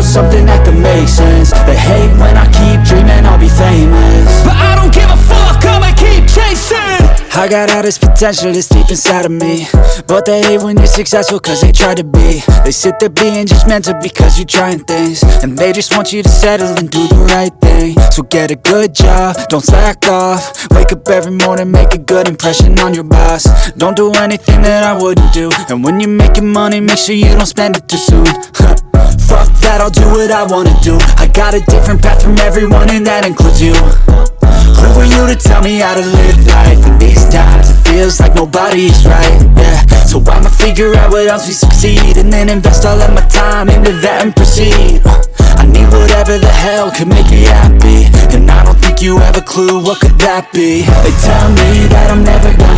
something that could make sense. They hate when I keep dreaming I'll be famous, but I don't give a fuck, I'ma keep chasing. I got all this potential that's deep inside of me, but they hate when you're successful cause they try to be. They sit there being judgmental because you're trying things, and they just want you to settle and do the right thing. So get a good job, don't slack off. Wake up every morning, make a good impression on your boss. Don't do anything that I wouldn't do, and when you're making money, make sure you don't spend it too soon. Fuck that, I'll do what I wanna do. I got a different path from everyone, and that includes you. Who are you to tell me how to live life? In these times it feels like nobody's right, yeah. So I'ma figure out what else we succeed, and then invest all of my time into that and proceed. I need whatever the hell could make me happy, and I don't think you have a clue what could that be. They tell me that I'm never gonna